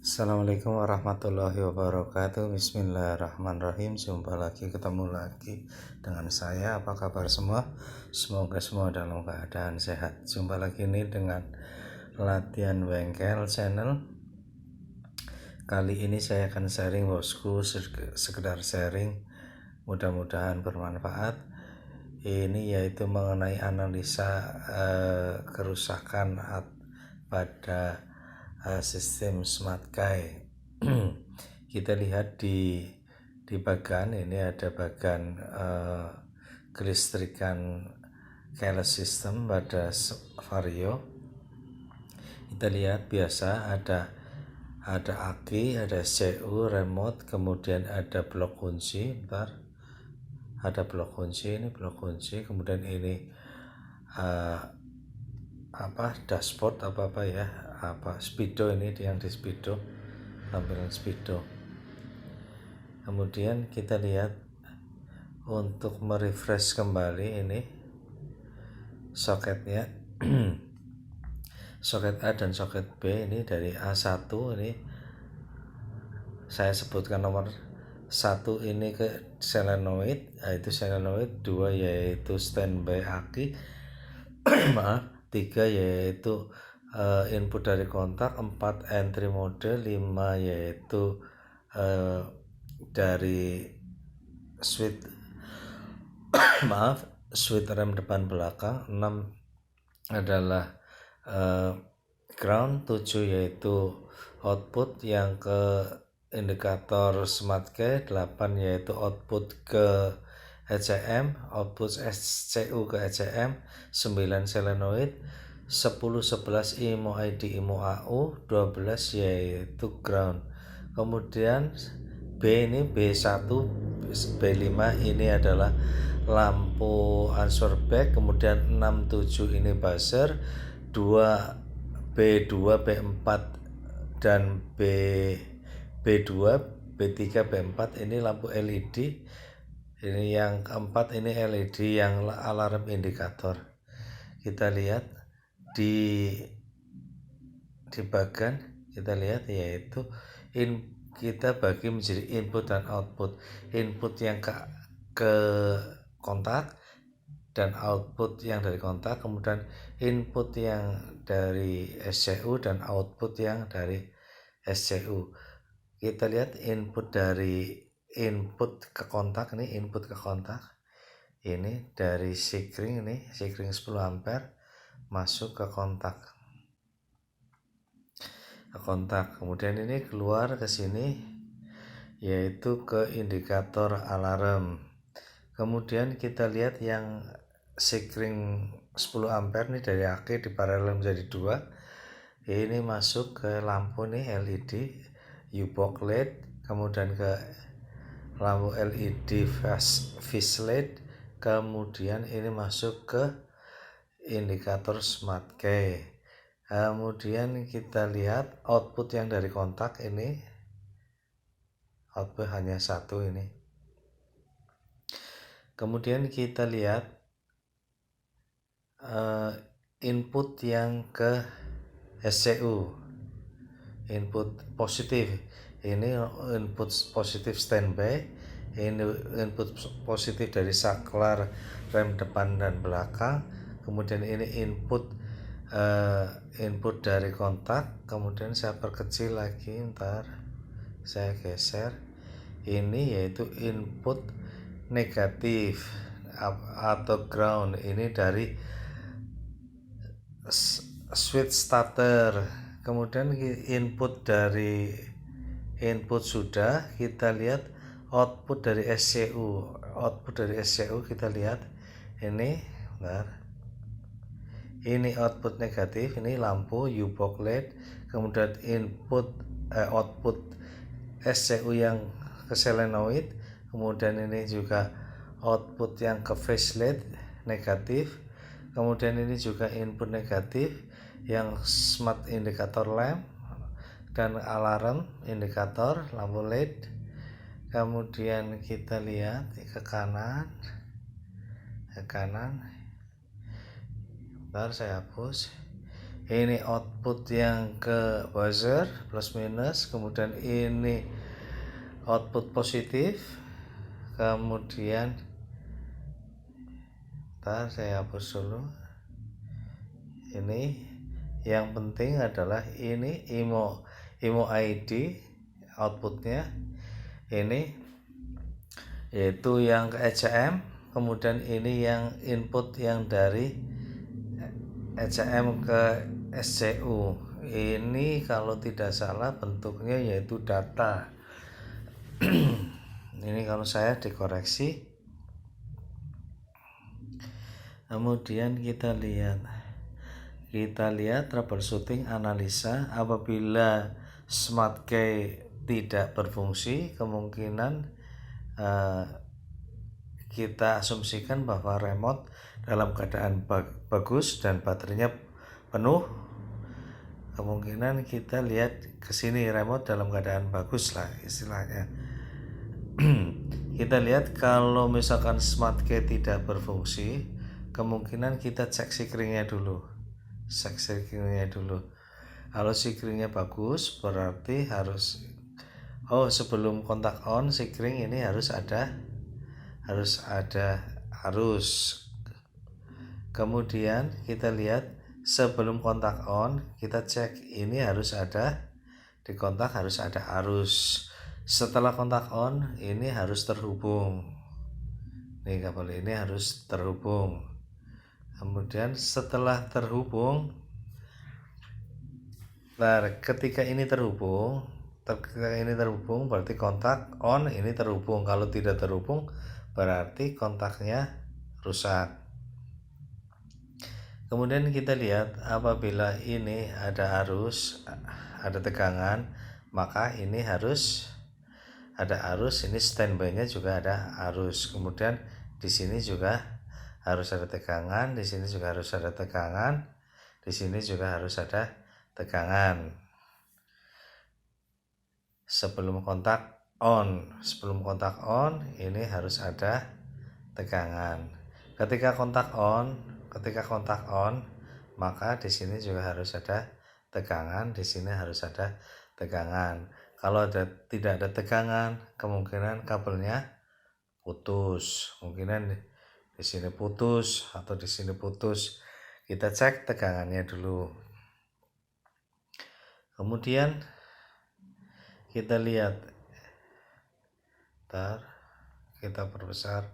Assalamualaikum warahmatullahi wabarakatuh. Bismillahirrahmanirrahim. Jumpa lagi, ketemu lagi dengan saya. Apa kabar semua? Semoga semua dalam keadaan sehat. Jumpa lagi ini dengan Latihan Bengkel Channel. Kali ini saya akan sharing, bosku, sekedar sharing, mudah-mudahan bermanfaat. Ini yaitu mengenai analisa kerusakan pada sistem smart key. Kita lihat di bagian ini ada bagian kelistrikan keyless system pada Vario. Kita lihat biasa ada aki, ada SCU, remote, kemudian ada blok kunci. Ada blok kunci, ini blok kunci, kemudian ini dashboard speedo, ini yang di speedo, tampilan speedo. Kemudian kita lihat untuk merefresh kembali ini soketnya. Soket A dan soket B ini dari A1, ini saya sebutkan nomor 1 ini ke solenoid, yaitu solenoid, 2 yaitu standby aki, 3 yaitu input dari kontak, 4 entry mode, 5 yaitu dari switch switch rem depan belakang, 6 adalah ground, 7 yaitu output yang ke indikator smart key, 8 yaitu output ke ECM, output SCU ke ECM, 9 solenoid, 10 11 IMO ID IMO AU, 12 yaitu ground. Kemudian B ini B1 B5 ini adalah lampu answer back, kemudian 6 7 ini buzzer, 2 B2 B4 dan B2 B3 B4 ini lampu LED. Ini yang keempat, ini LED yang alarm indikator. Kita lihat di bagian, kita lihat yaitu kita bagi menjadi input dan output. Input yang ke kontak dan output yang dari kontak, kemudian input yang dari SCU dan output yang dari SCU. Kita lihat input ke kontak, ini input ke kontak, ini dari Sikring, ini Sikring 10 ampere masuk ke kontak, kemudian ini keluar ke sini yaitu ke indikator alarm. Kemudian kita lihat yang Sikring 10 ampere ini dari aki di paralel menjadi 2, ini masuk ke lampu nih LED U-box LED, kemudian ke lampu LED flash LED, kemudian ini masuk ke indikator smart key. Kemudian kita lihat output yang dari kontak, ini output hanya 1 ini. Kemudian kita lihat input yang ke SCU, input positif, ini input positif standby, ini input positif dari saklar rem depan dan belakang, kemudian ini input dari kontak, kemudian saya perkecil lagi, saya geser, ini yaitu input negatif atau ground, ini dari switch starter. Kemudian input sudah, kita lihat output dari SCU, kita lihat ini ini output negatif, ini lampu U-box LED, kemudian output SCU yang ke solenoid, kemudian ini juga output yang ke phase LED negatif, kemudian ini juga input negatif yang smart indikator lamp dan alarm indikator lampu LED. Kemudian kita lihat ke kanan, saya hapus. ini output yang ke buzzer plus minus, kemudian ini output positif, kemudian saya hapus dulu. Ini yang penting adalah ini IMO ID outputnya ini yaitu yang ke ECM, kemudian ini yang input yang dari ECM ke SCU. Ini kalau tidak salah bentuknya yaitu data. Ini kalau saya dikoreksi. Kemudian kita lihat troubleshooting analisa. Apabila smart key tidak berfungsi, kemungkinan kita asumsikan bahwa remote dalam keadaan bagus dan baterainya penuh. Kemungkinan kita lihat ke sini remote dalam keadaan bagus lah istilahnya. Kita lihat kalau misalkan smart key tidak berfungsi, kemungkinan kita cek sikringnya dulu. Kalau sikringnya bagus, berarti harus sebelum kontak on sikring ini harus ada arus. Kemudian kita lihat sebelum kontak on, kita cek ini harus ada di kontak harus ada arus. Setelah kontak on, ini harus terhubung. Nih kabel ini harus terhubung. Kemudian setelah terhubung, ketika ini terhubung berarti kontak on ini terhubung. Kalau tidak terhubung berarti kontaknya rusak. Kemudian kita lihat apabila ini ada arus, ada tegangan, maka ini harus ada arus. Ini standby-nya juga ada arus. Kemudian di sini juga harus ada tegangan, di sini juga harus ada tegangan, di sini juga harus ada tegangan. Sebelum kontak on ini harus ada tegangan. Ketika kontak on, maka di sini juga harus ada tegangan, di sini harus ada tegangan. Kalau tidak ada tegangan, kemungkinan kabelnya putus. Kemungkinan di sini putus atau di sini putus. Kita cek tegangannya dulu. Kemudian kita lihat, kita perbesar.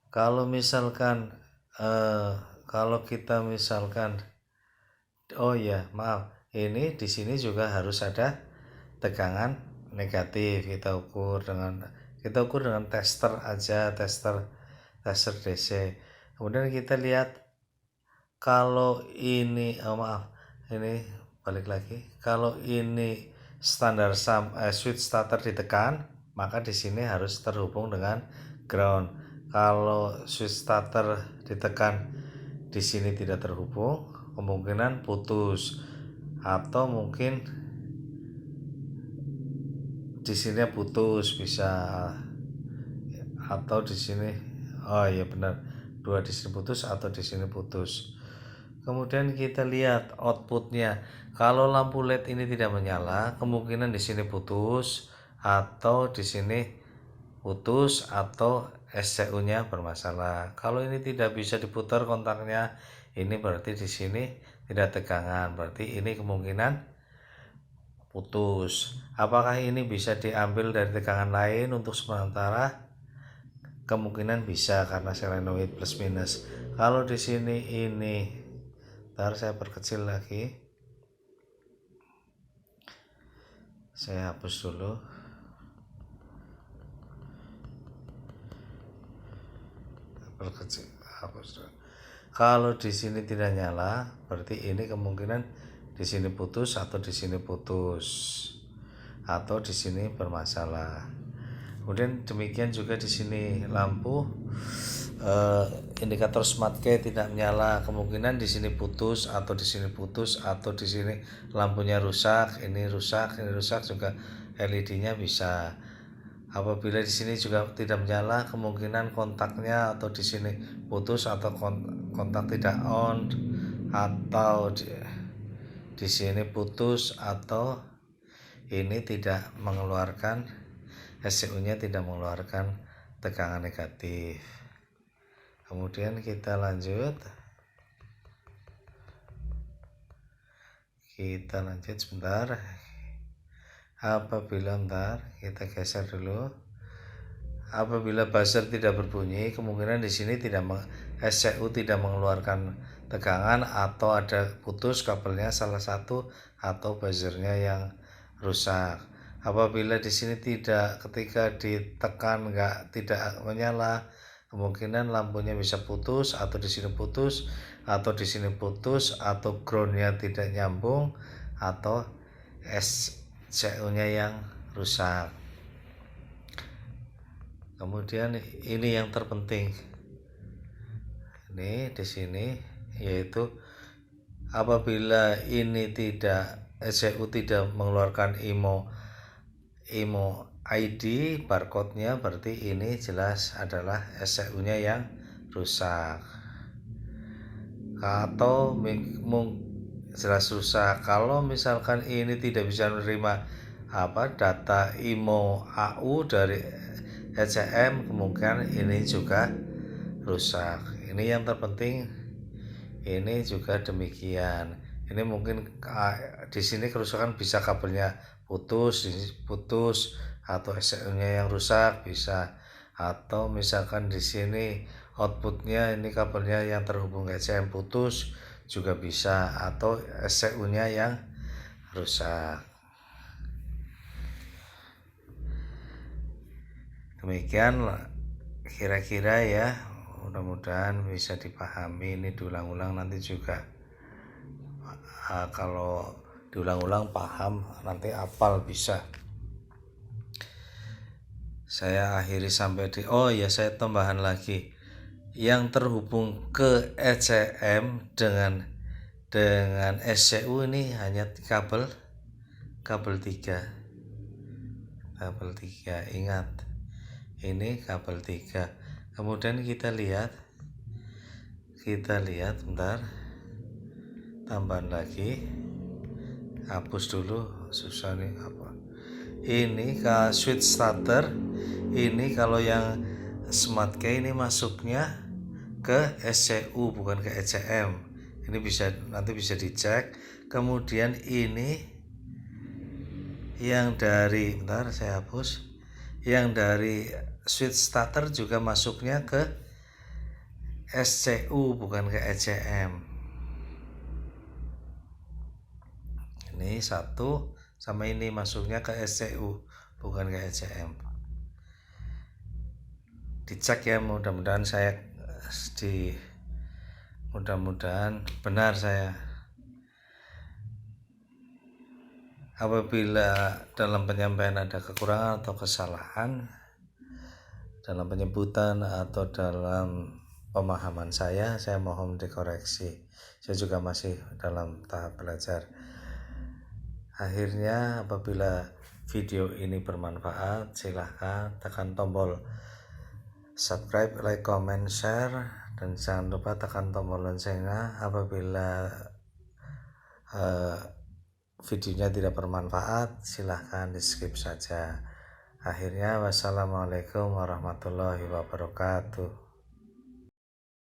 Kalau misalkan ini di sini juga harus ada tegangan negatif. Kita ukur dengan tester aja, tester DC. Kemudian kita lihat kalau ini kalau ini standar switch starter ditekan, maka di sini harus terhubung dengan ground. Kalau switch starter ditekan di sini tidak terhubung, kemungkinan putus, atau mungkin di sini putus bisa, atau di sini dua di sini putus atau di sini putus. Kemudian kita lihat outputnya. Kalau lampu LED ini tidak menyala, kemungkinan di sini putus atau di sini putus atau SCU-nya bermasalah. Kalau ini tidak bisa diputar kontaknya, ini berarti di sini tidak tegangan, berarti ini kemungkinan putus. Apakah ini bisa diambil dari tegangan lain untuk sementara? Kemungkinan bisa karena solenoid plus minus. Kalau di sini ini, saya perkecil lagi, saya hapus dulu. Kalau di sini tidak nyala, berarti ini kemungkinan di sini putus atau di sini putus atau di sini bermasalah. Kemudian demikian juga di sini lampu indikator smart key tidak menyala, kemungkinan di sini putus atau di sini putus atau di sini lampunya rusak, ini rusak juga LED-nya bisa. Apabila di sini juga tidak menyala, kemungkinan kontaknya atau di sini putus atau kontak tidak on atau di sini putus atau ini tidak mengeluarkan, SCU-nya tidak mengeluarkan tegangan negatif. Kemudian kita lanjut sebentar. Apabila kita geser dulu. Apabila buzzer tidak berbunyi, kemungkinan di sini SCU tidak mengeluarkan tegangan atau ada putus kabelnya salah satu atau buzzernya yang rusak. Apabila di sini ketika ditekan tidak menyala, kemungkinan lampunya bisa putus atau di sini putus atau di sini putus atau groundnya tidak nyambung atau SCU-nya yang rusak. Kemudian ini yang terpenting, ini di sini, yaitu apabila ini SCU tidak mengeluarkan IMO ID barcode-nya, berarti ini jelas adalah SCU-nya yang rusak atau jelas rusak. Kalau misalkan ini tidak bisa menerima data IMO AU dari ECM, kemungkinan ini juga rusak. Ini yang terpenting, ini juga demikian. Ini mungkin di sini kerusakan bisa kabelnya putus atau SCU-nya yang rusak bisa, atau misalkan di sini outputnya ini kabelnya yang terhubung ke ECM putus juga bisa, atau SCU-nya yang rusak. Demikian kira-kira ya, mudah-mudahan bisa dipahami. Ini diulang-ulang nanti juga kalau diulang-ulang paham, nanti hafal bisa. Saya akhiri sampai saya tambahan lagi, yang terhubung ke ECM dengan SCU ini hanya kabel 3. Ingat, ini kabel 3. Kemudian kita lihat bentar, tambahan lagi, hapus dulu, susah nih ini ke switch starter. Ini kalau yang Smart Key ini masuknya ke SCU bukan ke ECM. Ini nanti bisa dicek. Kemudian ini yang dari saya hapus, yang dari switch starter juga masuknya ke SCU bukan ke ECM. Ini satu, sama ini masuknya ke SCU bukan ke ECM. Dicek ya, mudah-mudahan benar saya. Apabila dalam penyampaian ada kekurangan atau kesalahan dalam penyebutan atau dalam pemahaman saya mohon dikoreksi. Saya juga masih dalam tahap belajar. Akhirnya, apabila video ini bermanfaat, silahkan tekan tombol subscribe, like, comment, share, dan jangan lupa tekan tombol loncengnya. Apabila videonya tidak bermanfaat, silahkan di skip saja. Akhirnya, wassalamualaikum warahmatullahi wabarakatuh.